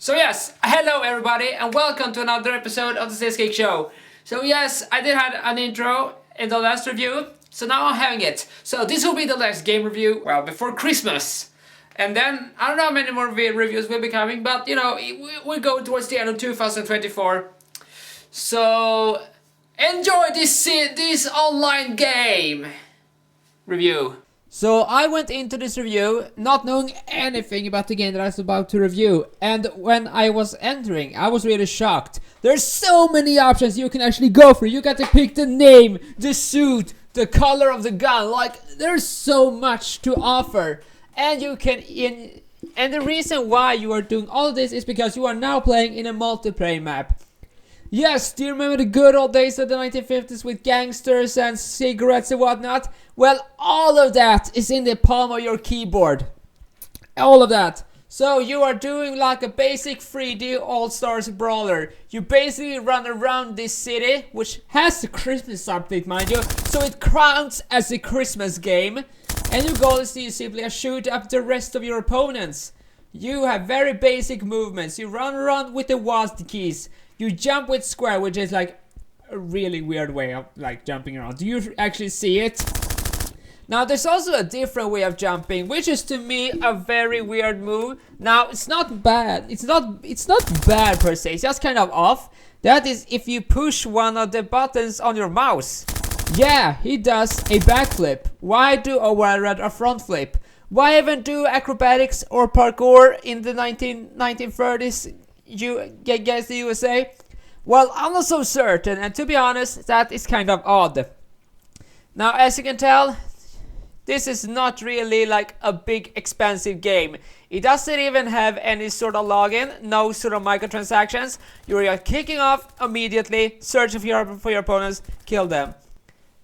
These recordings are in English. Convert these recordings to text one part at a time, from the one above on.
So yes, hello everybody and welcome to another episode of the Sales Cake Show. So yes, I did have an intro in the last review, so now I'm having it. So this will be the last game review, well, before Christmas. And then, I don't know how many more reviews will be coming, but you know, we go towards the end of 2024. So, enjoy this online game review. So I went into this review not knowing anything about the game that I was about to review, and when I was entering, I was really shocked. There's so many options you can actually go for. You got to pick the name, the suit, the color of the gun. Like, there's so much to offer, and you can and the reason why you are doing all of this is because you are now playing in a multiplayer map. Yes, do you remember the good old days of the 1950s with gangsters and cigarettes and whatnot? Well, all of that is in the palm of your keyboard. All of that. So you are doing like a basic 3D All-Stars brawler. You basically run around this city, which has the Christmas update, mind you. So it counts as a Christmas game. And your goal is to simply shoot up the rest of your opponents. You have very basic movements. You run around with the WASD keys. You jump with square, which is like a really weird way of like jumping around. Do you actually see it? Now there's also a different way of jumping, which is to me a very weird move. Now it's not bad. It's not bad per se. It's just kind of off. That is if you push one of the buttons on your mouse. Yeah, he does a backflip. Why do a front flip? Why even do acrobatics or parkour in the 1930's? You guess the USA? Well, I'm not so certain, and to be honest, that is kind of odd. Now, as you can tell, this is not really like a big expensive game. It doesn't even have any sort of login, no sort of microtransactions. You're kicking off immediately, searching for your opponents, kill them.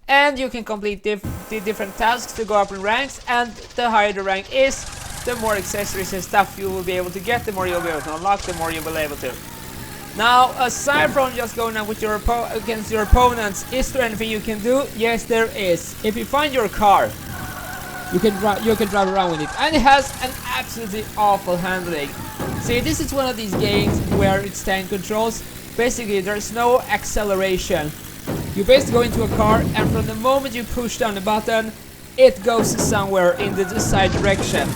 And you can complete the different tasks to go up in ranks, and the higher the rank is, the more accessories and stuff you will be able to get, the more you'll be able to unlock, the more you'll be able to. Now, aside from just going out with against your opponents, is there anything you can do? Yes, there is. If you find your car, you can drive around with it, and it has an absolutely awful handling. See, this is one of these games where it's tank controls. Basically, there's no acceleration. You basically go into a car, and from the moment you push down the button, it goes somewhere in the desired direction.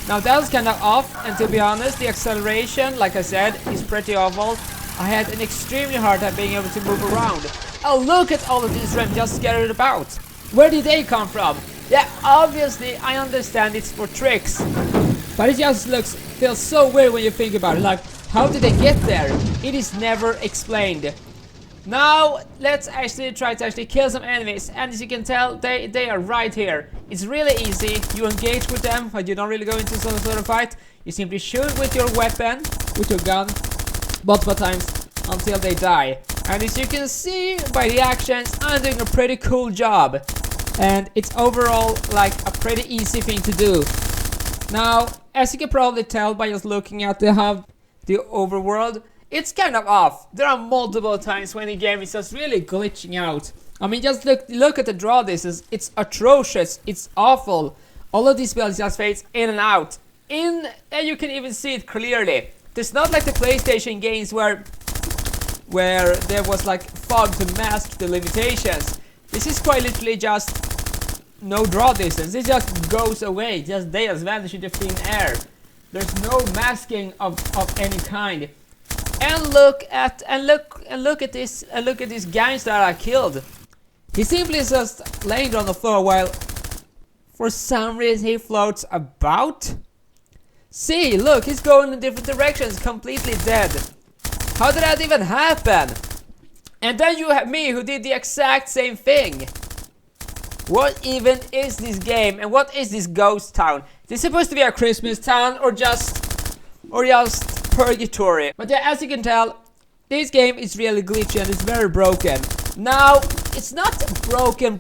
Now that was kind of off, and to be honest, the acceleration, like I said, is pretty awful. I had an extremely hard time being able to move around. Oh, look at all of these ramps just scattered about. Where did they come from? Yeah, obviously, I understand it's for tricks. But it just feels so weird when you think about it. Like, how did they get there? It is never explained. Now, let's actually try to kill some enemies, and as you can tell, they are right here. It's really easy. You engage with them, but you don't really go into some sort of fight. You simply shoot with your weapon, with your gun, multiple times, until they die. And as you can see by the actions, I'm doing a pretty cool job. And it's overall like a pretty easy thing to do. Now, as you can probably tell by just looking at the overworld, it's kind of off. There are multiple times when the game is just really glitching out. I mean, just look at the draw distance. It's atrocious. It's awful. All of these spells just fades in and out. And you can even see it clearly. It's not like the PlayStation games where there was like fog to mask the limitations. This is quite literally just no draw distance. It just goes away. They just vanish into thin air. There's no masking of any kind. And look at this gangster I killed. He simply is just laying on the floor while for some reason he floats about. See, look, he's going in different directions, completely dead. How did that even happen? And then you have me who did the exact same thing. What even is this game, and what is this ghost town? Is this supposed to be a Christmas town or just purgatory? But yeah, as you can tell, this game is really glitchy and it's very broken. Now, it's not broken,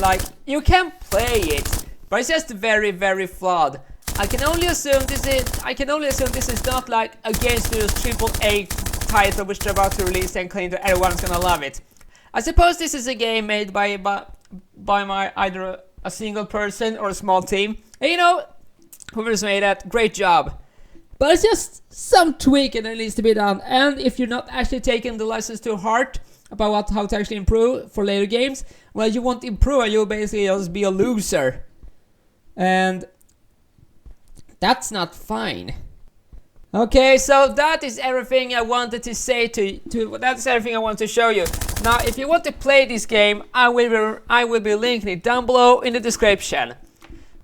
like, you can play it, but it's just very, very flawed. I can only assume this is not like a Game Studios AAA title which they're about to release and claim that everyone's gonna love it. I suppose this is a game made by either a single person or a small team. And you know, whoever's made that, great job. But it's just some tweaking that needs to be done. And if you're not actually taking the lessons to heart about how to actually improve for later games, well, you won't improve, you'll basically just be a loser. And that's not fine. Okay, so that is everything I wanted to say that's everything I want to show you. Now, if you want to play this game, I will be linking it down below in the description.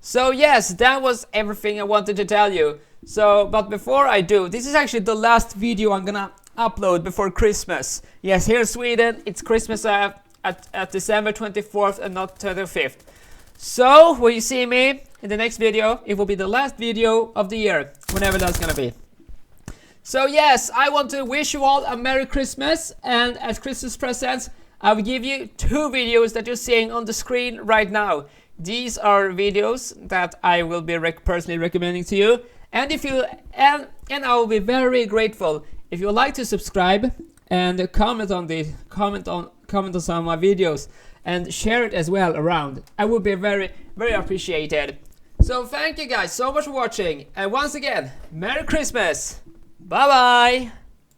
So yes, that was everything I wanted to tell you. So, but before I do, this is actually the last video I'm gonna upload before Christmas. Yes, here in Sweden, it's Christmas at December 24th and not 25th. So, when you see me in the next video, it will be the last video of the year, whenever that's gonna be. So yes, I want to wish you all a Merry Christmas, and as Christmas presents, I will give you 2 videos that you're seeing on the screen right now. These are videos that I will be personally recommending to you, and if you and I will be very grateful if you would like to subscribe and comment on some of my videos and share it as well around. I would be very, very appreciated. So thank you guys so much for watching, and once again, Merry Christmas. Bye bye!